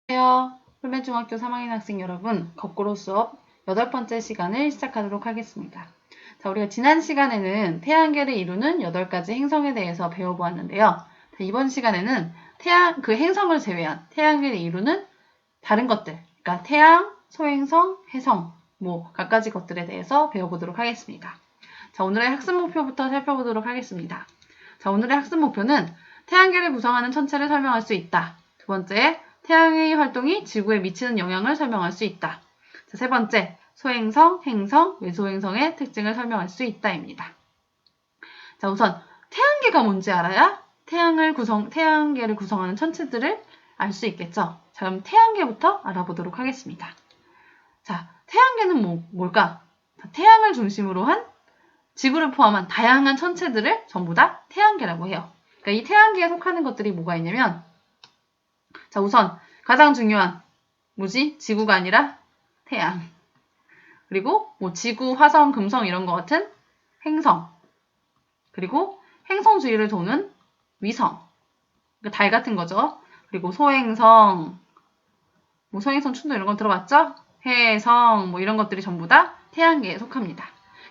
안녕하세요. 풀맨중학교 3학년 학생 여러분, 거꾸로 수업 8번째 시간을 시작하도록 하겠습니다. 자, 우리가 지난 시간에는 태양계를 이루는 8가지 행성에 대해서 배워보았는데요. 자, 이번 시간에는 그 행성을 제외한 태양계를 이루는 다른 것들, 그러니까 태양, 소행성, 해성, 갖가지 것들에 대해서 배워보도록 하겠습니다. 자, 오늘의 학습 목표부터 살펴보도록 하겠습니다. 자, 오늘의 학습 목표는 태양계를 구성하는 천체를 설명할 수 있다. 두 번째, 태양의 활동이 지구에 미치는 영향을 설명할 수 있다. 자, 세 번째, 소행성, 행성, 외소행성의 특징을 설명할 수 있다입니다. 자, 우선 태양계가 뭔지 알아야 태양계를 구성하는 천체들을 알 수 있겠죠. 자, 그럼 태양계부터 알아보도록 하겠습니다. 자, 태양계는 뭘까? 자, 태양을 중심으로 한 지구를 포함한 다양한 천체들을 전부 다 태양계라고 해요. 그러니까 이 태양계에 속하는 것들이 뭐가 있냐면, 자, 우선 가장 중요한 지구가 아니라 태양. 그리고 지구, 화성, 금성 이런 것 같은 행성. 그리고 행성 주위를 도는 위성. 그러니까 달 같은 거죠. 그리고 소행성, 소행성 춘도 이런 거 들어봤죠? 해성, 이런 것들이 전부 다 태양계에 속합니다.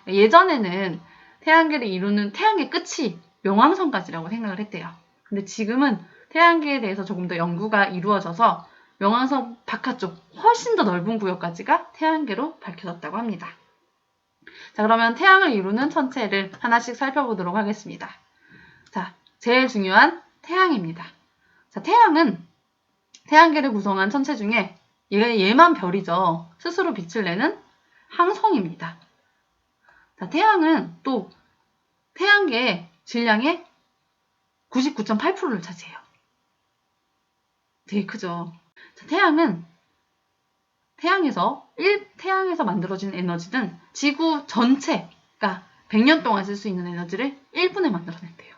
예전에는 태양계를 이루는 태양계 끝이 명왕성까지라고 생각을 했대요. 근데 지금은 태양계에 대해서 조금 더 연구가 이루어져서 명왕성 바깥쪽 훨씬 더 넓은 구역까지가 태양계로 밝혀졌다고 합니다. 자, 그러면 태양을 이루는 천체를 하나씩 살펴보도록 하겠습니다. 자, 제일 중요한 태양입니다. 자, 태양은 태양계를 구성한 천체 중에 얘만 별이죠. 스스로 빛을 내는 항성입니다. 자, 태양은 또 태양계의 질량의 99.8%를 차지해요. 되게 크죠. 자, 태양에서 만들어진 에너지는 지구 전체가 100년 동안 쓸 수 있는 에너지를 1분에 만들어낸대요.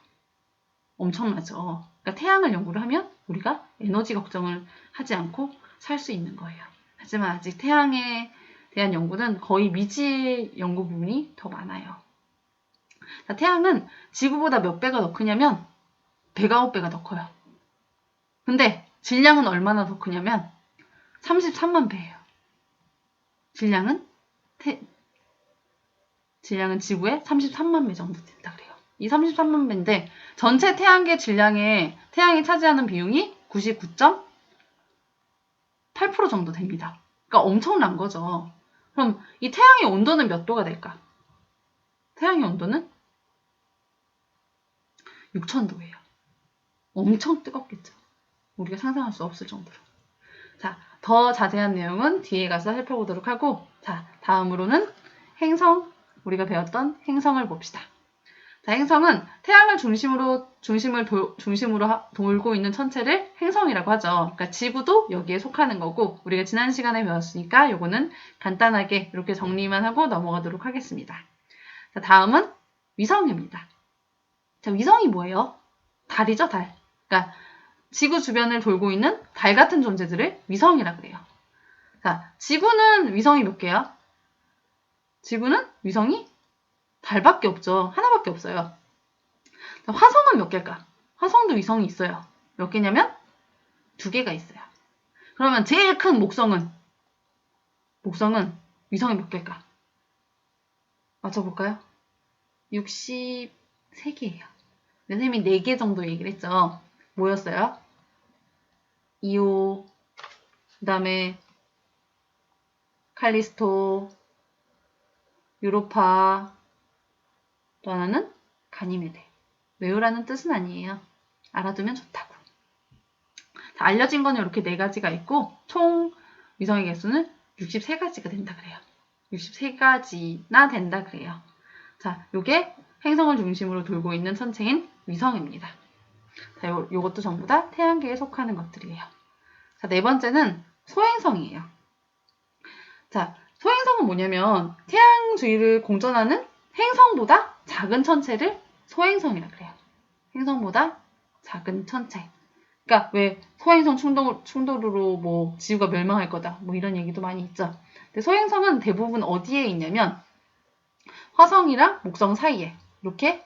엄청나죠. 그러니까 태양을 연구를 하면 우리가 에너지 걱정을 하지 않고 살 수 있는 거예요. 하지만 아직 태양에 대한 연구는 거의 미지 연구 부분이 더 많아요. 자, 태양은 지구보다 몇 배가 더 크냐면 109배가 더 커요. 근데 질량은 얼마나 더 크냐면 33만 배예요. 질량은 지구의 33만 배 정도 된다 그래요. 이 33만 배인데 전체 태양계 질량에 태양이 차지하는 비용이 99.8% 정도 됩니다. 그러니까 엄청난 거죠. 그럼 이 태양의 온도는 몇 도가 될까? 태양의 온도는 6000도예요. 엄청 뜨겁겠죠. 우리가 상상할 수 없을 정도로. 자, 더 자세한 내용은 뒤에 가서 살펴보도록 하고, 자, 다음으로는 우리가 배웠던 행성을 봅시다. 자, 행성은 태양을 중심으로 돌고 있는 천체를 행성이라고 하죠. 그러니까 지구도 여기에 속하는 거고, 우리가 지난 시간에 배웠으니까 요거는 간단하게 이렇게 정리만 하고 넘어가도록 하겠습니다. 자, 다음은 위성입니다. 자, 위성이 뭐예요? 달이죠, 달. 그러니까 지구 주변을 돌고 있는 달 같은 존재들을 위성이라 그래요. 자, 지구는 위성이 몇 개야? 지구는 위성이 달밖에 없죠. 하나밖에 없어요. 자, 화성은 몇 개일까? 화성도 위성이 있어요. 몇 개냐면 2개가 있어요. 그러면 제일 큰 목성은 위성이 몇 개일까? 맞춰볼까요? 63개예요. 선생님이 4개 정도 얘기를 했죠. 뭐였어요? 이오, 그 다음에 칼리스토, 유로파, 또 하나는 가니메데. 외우라는 뜻은 아니에요. 알아두면 좋다고. 자, 알려진 거는 이렇게 4가지가 있고 총 위성의 개수는 63가지가 된다 그래요. 63가지나 된다 그래요. 자, 요게 행성을 중심으로 돌고 있는 천체인 위성입니다. 자, 요것도 전부 다 태양계에 속하는 것들이에요. 자, 4번째는 소행성이에요. 자, 소행성은 뭐냐면 태양 주위를 공전하는 행성보다 작은 천체를 소행성이라 그래요. 행성보다 작은 천체. 그러니까 왜 소행성 충돌으로 지구가 멸망할 거다 이런 얘기도 많이 있죠. 근데 소행성은 대부분 어디에 있냐면 화성이랑 목성 사이에 이렇게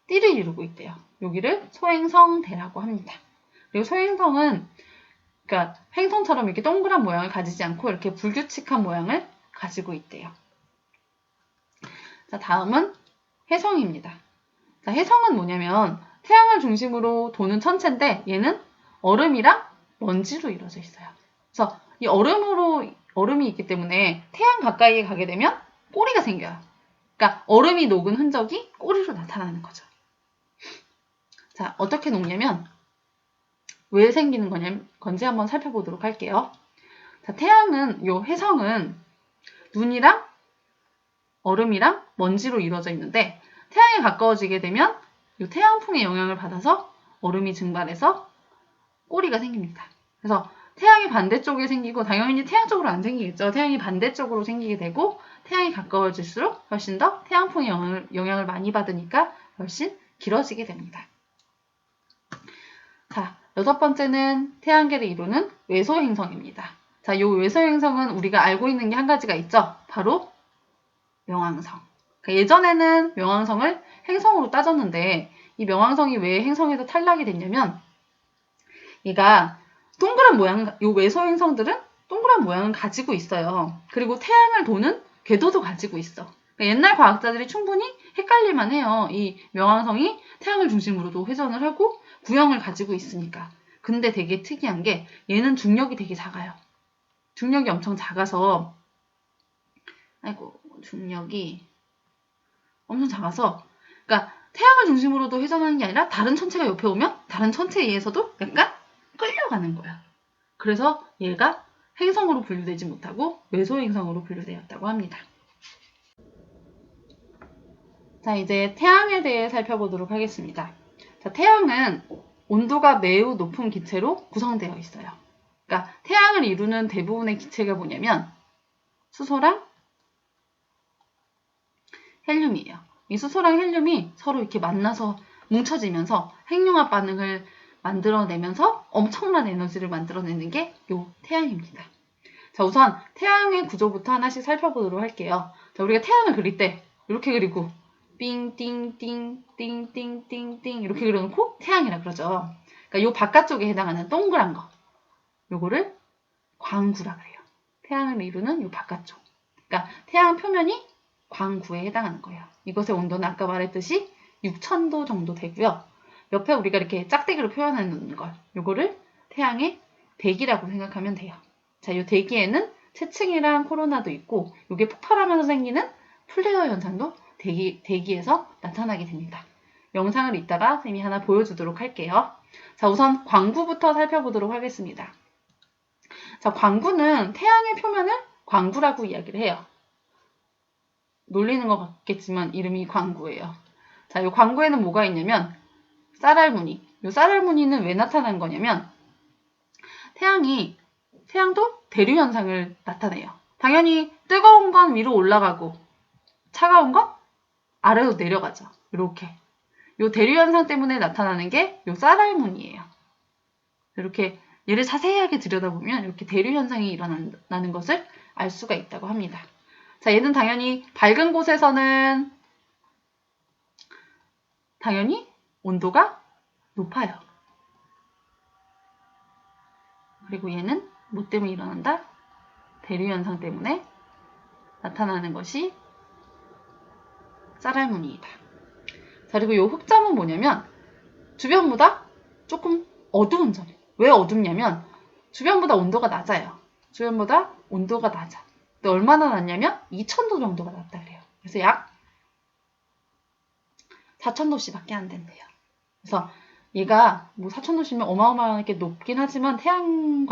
띠를 이루고 있대요. 여기를 소행성대라고 합니다. 그리고 소행성은 그러니까 행성처럼 이렇게 동그란 모양을 가지지 않고 이렇게 불규칙한 모양을 가지고 있대요. 자, 다음은 혜성입니다. 자, 혜성은 뭐냐면 태양을 중심으로 도는 천체인데 얘는 얼음이랑 먼지로 이루어져 있어요. 그래서 이 얼음이 있기 때문에 태양 가까이에 가게 되면 꼬리가 생겨요. 그러니까 얼음이 녹은 흔적이 꼬리로 나타나는 거죠. 자, 어떻게 녹냐면 왜 생기는 건지 한번 살펴보도록 할게요. 자, 혜성은 눈이랑 얼음이랑 먼지로 이루어져 있는데 태양에 가까워지게 되면 이 태양풍의 영향을 받아서 얼음이 증발해서 꼬리가 생깁니다. 그래서 태양이 반대쪽에 생기고 당연히 태양 쪽으로 안 생기겠죠. 태양이 반대쪽으로 생기게 되고 태양이 가까워질수록 훨씬 더 태양풍의 영향을 많이 받으니까 훨씬 길어지게 됩니다. 자, 6번째는 태양계를 이루는 외소행성입니다. 자, 이 외소행성은 우리가 알고 있는 게 한 가지가 있죠. 바로 명왕성. 그러니까 예전에는 명왕성을 행성으로 따졌는데 이 명왕성이 왜 행성에서 탈락이 됐냐면 얘가 동그란 모양, 이 외소행성들은 동그란 모양을 가지고 있어요. 그리고 태양을 도는 궤도도 가지고 있어. 그러니까 옛날 과학자들이 충분히 헷갈릴만 해요. 이 명왕성이 태양을 중심으로도 회전을 하고 구형을 가지고 있으니까. 근데 되게 특이한 게 얘는 중력이 되게 작아요. 중력이 엄청 작아서 중력이 엄청 작아서 그러니까 태양을 중심으로도 회전하는 게 아니라 다른 천체가 옆에 오면 다른 천체에 의해서도 약간 끌려가는 거야. 그래서 얘가 행성으로 분류되지 못하고 외소행성으로 분류되었다고 합니다. 자, 이제 태양에 대해 살펴보도록 하겠습니다. 자, 태양은 온도가 매우 높은 기체로 구성되어 있어요. 그러니까 태양을 이루는 대부분의 기체가 뭐냐면 수소랑 헬륨이에요. 이 수소랑 헬륨이 서로 이렇게 만나서 뭉쳐지면서 핵융합 반응을 만들어내면서 엄청난 에너지를 만들어내는 게 이 태양입니다. 자, 우선 태양의 구조부터 하나씩 살펴보도록 할게요. 자, 우리가 태양을 그릴 때 이렇게 그리고 띵띵띵띵띵띵띵 이렇게 그려놓고 태양이라 그러죠. 그러니까 요 바깥쪽에 해당하는 동그란 거 요거를 광구라 그래요. 태양을 이루는 요 바깥쪽. 그러니까 태양 표면이 광구에 해당하는 거예요. 이것의 온도는 아까 말했듯이 6000도 정도 되고요. 옆에 우리가 이렇게 짝대기로 표현해 놓는 걸 요거를 태양의 대기라고 생각하면 돼요. 자, 요 대기에는 채층이랑 코로나도 있고 요게 폭발하면서 생기는 플레어 현상도 대기에서 나타나게 됩니다. 영상을 이따가 선생님이 하나 보여주도록 할게요. 자, 우선 광구부터 살펴보도록 하겠습니다. 자, 광구는 태양의 표면을 광구라고 이야기를 해요. 놀리는 것 같겠지만 이름이 광구예요. 자, 이 광구에는 뭐가 있냐면 쌀알무늬. 이 쌀알무늬는 왜 나타난 거냐면 태양도 대류 현상을 나타내요. 당연히 뜨거운 건 위로 올라가고 차가운 건 아래로 내려가죠. 이렇게. 이 대류 현상 때문에 나타나는 게 이 쌀알무늬예요. 이렇게 얘를 자세하게 들여다보면 이렇게 대류 현상이 일어나는 것을 알 수가 있다고 합니다. 자, 얘는 당연히 밝은 곳에서는 당연히 온도가 높아요. 그리고 얘는 뭐 때문에 일어난다? 대류 현상 때문에 나타나는 것이 쌀알무늬이다. 자, 그리고 이 흑점은 뭐냐면 주변보다 조금 어두운 점. 왜 어둡냐면 주변보다 온도가 낮아요. 주변보다 온도가 낮아. 근데 얼마나 낮냐면 2000도 정도가 낮다 그래요. 그래서 약 4000도씨밖에 안 된대요. 그래서 얘가 뭐 4000도씨면 어마어마하게 높긴 하지만 태양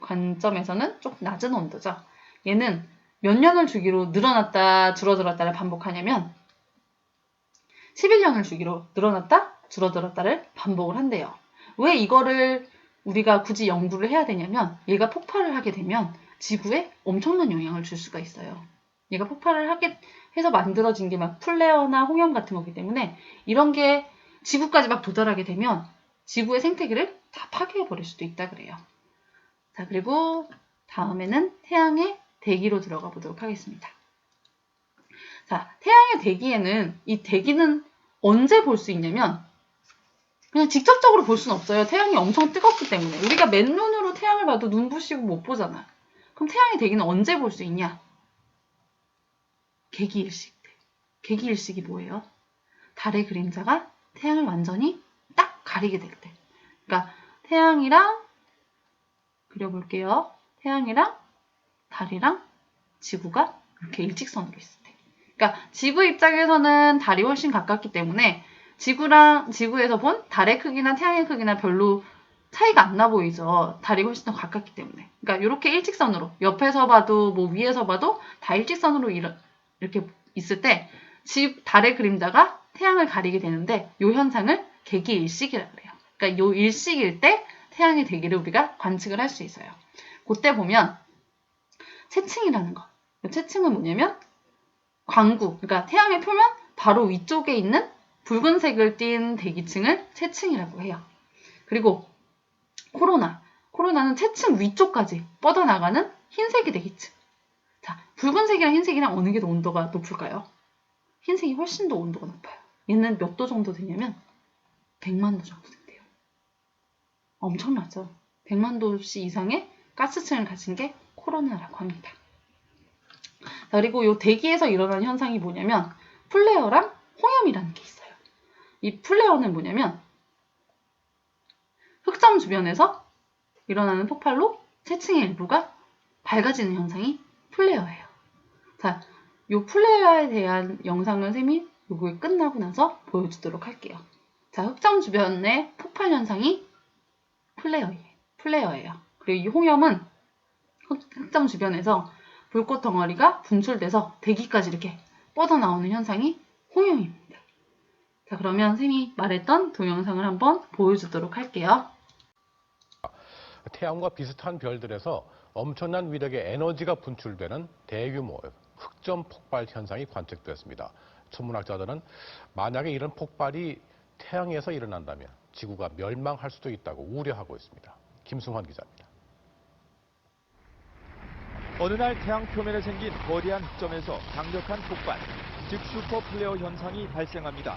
관점에서는 조금 낮은 온도죠. 얘는 몇 년을 주기로 늘어났다 줄어들었다를 반복하냐면 11년을 주기로 늘어났다 줄어들었다를 반복을 한대요. 왜 이거를 우리가 굳이 연구를 해야 되냐면 얘가 폭발을 하게 되면 지구에 엄청난 영향을 줄 수가 있어요. 얘가 폭발을 하게 해서 만들어진 게 막 플레어나 홍염 같은 거기 때문에 이런 게 지구까지 막 도달하게 되면 지구의 생태계를 다 파괴해 버릴 수도 있다 그래요. 자, 그리고 다음에는 태양의 대기로 들어가 보도록 하겠습니다. 자, 태양의 대기에는 이 대기는 언제 볼 수 있냐면 그냥 직접적으로 볼 수는 없어요. 태양이 엄청 뜨겁기 때문에. 우리가 맨눈으로 태양을 봐도 눈부시고 못 보잖아. 그럼 태양의 대기는 언제 볼 수 있냐? 개기일식 때. 개기일식이 뭐예요? 달의 그림자가 태양을 완전히 딱 가리게 될 때. 그러니까 태양이랑 그려볼게요. 태양이랑 달이랑 지구가 이렇게 일직선으로 있을 때. 그러니까 지구 입장에서는 달이 훨씬 가깝기 때문에 지구에서 본 달의 크기나 태양의 크기나 별로 차이가 안 나 보이죠. 달이 훨씬 더 가깝기 때문에. 그러니까 이렇게 일직선으로 옆에서 봐도 뭐 위에서 봐도 다 일직선으로 이렇게 있을 때 달의 그림자가 태양을 가리게 되는데 이 현상을 개기일식이라고 해요. 그러니까 이 일식일 때 태양의 대기를 우리가 관측을 할 수 있어요. 그때 보면 채층이라는 거. 채층은 뭐냐면 광구, 그러니까 태양의 표면 바로 위쪽에 있는 붉은색을 띤 대기층을 채층이라고 해요. 그리고 코로나는 채층 위쪽까지 뻗어나가는 흰색이 대기층. 자, 붉은색이랑 흰색이랑 어느 게 더 온도가 높을까요? 흰색이 훨씬 더 온도가 높아요. 얘는 몇 도 정도 되냐면 100만 도 정도 된대요. 엄청나죠? 100만 도씨 이상의 가스층을 가진 게 코로나라고 합니다. 자, 그리고 이 대기에서 일어나는 현상이 뭐냐면 플레어랑 홍염이라는 게 있어요. 이 플레어는 뭐냐면 흑점 주변에서 일어나는 폭발로 채층의 일부가 밝아지는 현상이 플레어예요. 자, 이 플레어에 대한 영상을 쌤이 요거 끝나고 나서 보여주도록 할게요. 자, 흑점 주변의 폭발 현상이 플레어예요. 그리고 이 홍염은 흑점 주변에서 불꽃 덩어리가 분출돼서 대기까지 이렇게 뻗어나오는 현상이 홍염입니다. 자, 그러면 쌤이 말했던 동영상을 한번 보여주도록 할게요. 태양과 비슷한 별들에서 엄청난 위력의 에너지가 분출되는 대규모 흑점 폭발 현상이 관측됐습니다. 천문학자들은 만약에 이런 폭발이 태양에서 일어난다면 지구가 멸망할 수도 있다고 우려하고 있습니다. 김승환 기자입니다. 어느 날 태양 표면에 생긴 거대한 흑점에서 강력한 폭발, 즉 슈퍼플레어 현상이 발생합니다.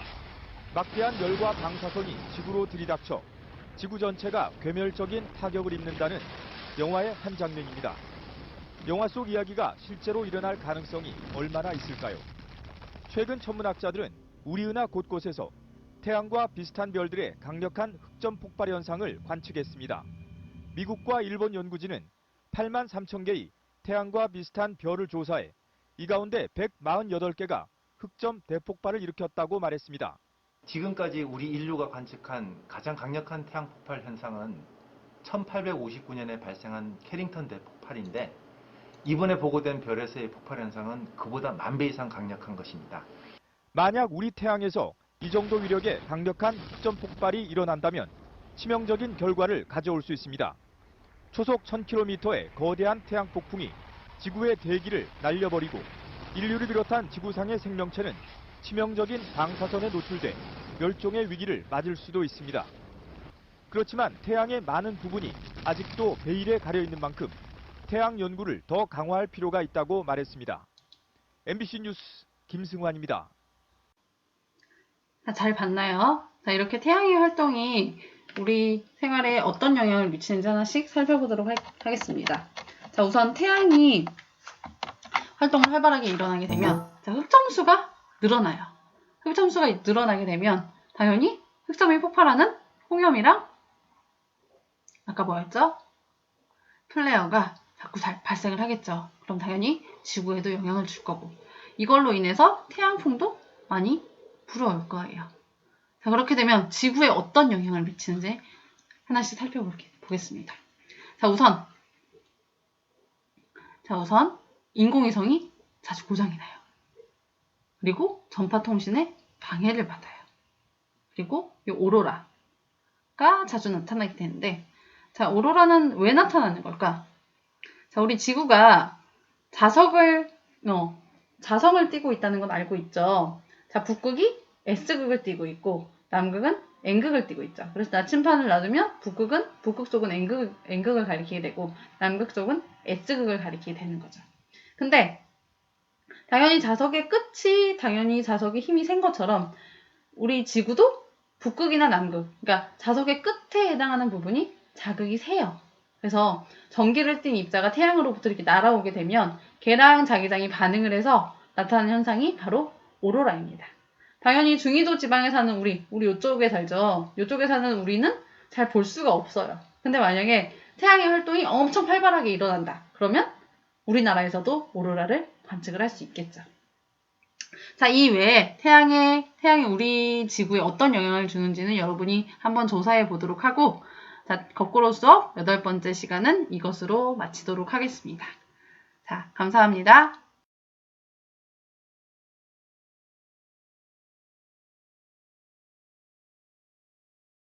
막대한 열과 방사선이 지구로 들이닥쳐 지구 전체가 괴멸적인 타격을 입는다는 영화의 한 장면입니다. 영화 속 이야기가 실제로 일어날 가능성이 얼마나 있을까요? 최근 천문학자들은 우리 은하 곳곳에서 태양과 비슷한 별들의 강력한 흑점 폭발 현상을 관측했습니다. 미국과 일본 연구진은 8만 3천 개의 태양과 비슷한 별을 조사해 이 가운데 148개가 흑점 대폭발을 일으켰다고 말했습니다. 지금까지 우리 인류가 관측한 가장 강력한 태양 폭발 현상은 1859년에 발생한 캐링턴 대폭발인데 이번에 보고된 별에서의 폭발 현상은 그보다 10,000배 이상 강력한 것입니다. 만약 우리 태양에서 이 정도 위력의 강력한 흑점 폭발이 일어난다면 치명적인 결과를 가져올 수 있습니다. 초속 1000km의 거대한 태양 폭풍이 지구의 대기를 날려버리고 인류를 비롯한 지구상의 생명체는 치명적인 방사선에 노출돼 멸종의 위기를 맞을 수도 있습니다. 그렇지만 태양의 많은 부분이 아직도 베일에 가려 있는 만큼 태양 연구를 더 강화할 필요가 있다고 말했습니다. MBC 뉴스 김승환입니다. 잘 봤나요? 자, 이렇게 태양의 활동이 우리 생활에 어떤 영향을 미치는지 하나씩 살펴보도록 하겠습니다. 자, 우선 태양이 활동을 활발하게 일어나게 되면 자, 흑점수가 늘어나요. 흑점수가 늘어나게 되면 당연히 흑점이 폭발하는 홍염이랑 아까 뭐였죠? 플레어가 자꾸 발생을 하겠죠. 그럼 당연히 지구에도 영향을 줄 거고 이걸로 인해서 태양풍도 많이 불어올 거예요. 자, 그렇게 되면 지구에 어떤 영향을 미치는지 하나씩 살펴보겠습니다. 자, 우선 인공위성이 자주 고장이 나요. 그리고 전파 통신에 방해를 받아요. 그리고 이 오로라가 자주 나타나게 되는데 자, 오로라는 왜 나타나는 걸까? 자, 우리 지구가 자성을 띠고 있다는 건 알고 있죠. 자, 북극이 S극을 띠고 있고 남극은 N극을 띠고 있죠. 그래서 나침판을 놔두면 북극 쪽은 N극을 가리키게 되고 남극 쪽은 S극을 가리키게 되는 거죠. 근데 당연히 자석의 끝이 당연히 자석의 힘이 센 것처럼 우리 지구도 북극이나 남극, 그러니까 자석의 끝에 해당하는 부분이 자극이 세요. 그래서 전기를 띤 입자가 태양으로부터 이렇게 날아오게 되면 걔랑 자기장이 반응을 해서 나타나는 현상이 바로 오로라입니다. 당연히 중위도 지방에 사는 우리 이쪽에 살죠. 이쪽에 사는 우리는 잘 볼 수가 없어요. 근데 만약에 태양의 활동이 엄청 활발하게 일어난다. 그러면 우리나라에서도 오로라를 관측을 할 수 있겠죠. 자, 이 외에 태양이 우리 지구에 어떤 영향을 주는지는 여러분이 한번 조사해 보도록 하고, 자, 거꾸로 수업 8번째 시간은 이것으로 마치도록 하겠습니다. 자, 감사합니다.